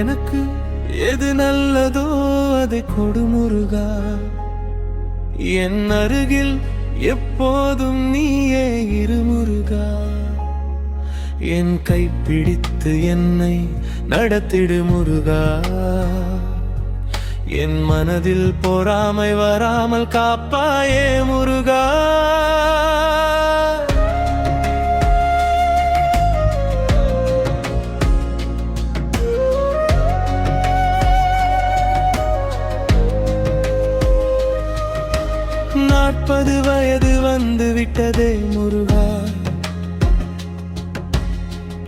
எனக்கு எது நல்லதோ அதை கொடு முருகா. என் அருகில் எப்போதும் நீயே இரு முருகா. என் கைப்பிடித்து என்னை நடத்திடு முருகா. என் மனதில் பொறாமை வராமல் காப்பாயே முருகா. நாற்பது வயது வந்து விட்டதே முருகா.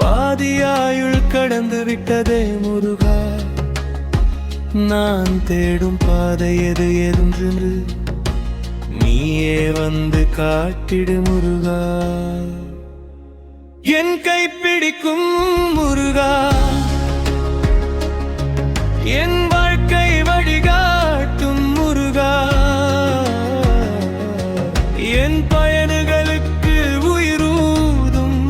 பாதி ஆயுள் கடந்து விட்டதே முருகா. நான் தேடும் பாதை எது என்று நீயே வந்து காட்டிடு முருகா. என் கைப்பிடிக்கும் முருகா. என் வாழ்க்கை வழிகாட்டும் முருகா. என் பயணங்களுக்கு உயிரூதும்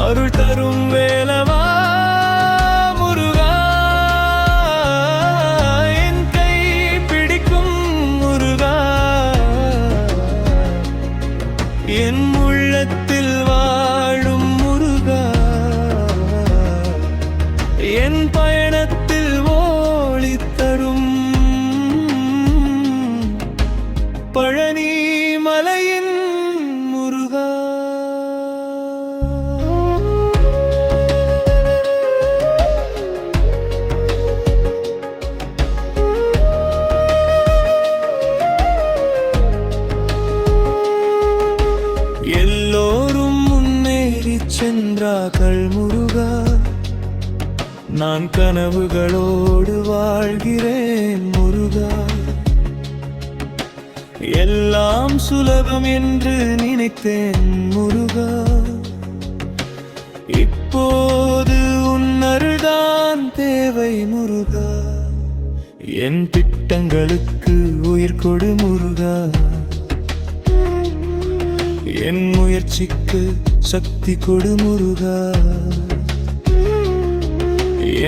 அருள் தரும் வேலவா முருகா. என் கை பிடிக்கும் முருகா. என் உள்ளத்தில் வாழும் முருகா. என் பயணத்தில் ஒளி தரும் பழனி மலையின் முருகா. எல்லோரும் முன்னேறி சென்றார்கள் முருகா. நான் கனவுகளோடு வாழ்கிறேன் முருகா. எல்லாம் சுலபம் என்று நினைத்தேன் முருகா. இப்போது உன் அருள்தான் தேவை முருகா. என் திட்டங்களுக்கு உயிர் கொடு முருகா. என் முயற்சிக்கு சக்தி கொடு முருகா.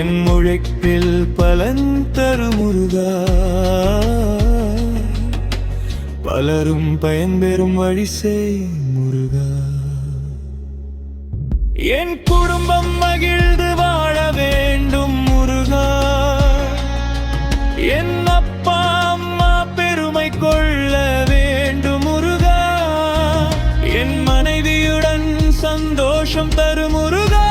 என் உழைப்பில் பலன் தரு முருகா. பலரும் பயன்பெறும் வழி செய் முருகா. என் குடும்பம் மகிழ்ந்து வாழ வேண்டும் முருகா. என் அப்பா அம்மா பெருமை கொள்ள வேண்டும் முருகா. என் மனைவியுடன் சந்தோஷம் தரு முருகா.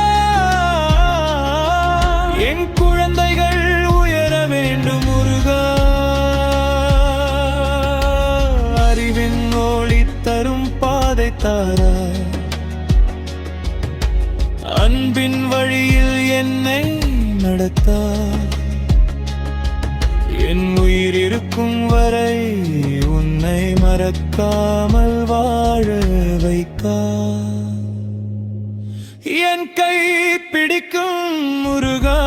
என் குழந்தைகள் உயர வேண்டும் முருகா. அறிவின் ஒளி தரும் பாதை தாராய். அன்பின் வழியில் என்னை நடத்தாய். என் உயிர் இருக்கும் வரை உன்னை மறக்காமல் வாழ வைக்காய். என் கை பிடிக்கும் முருகா.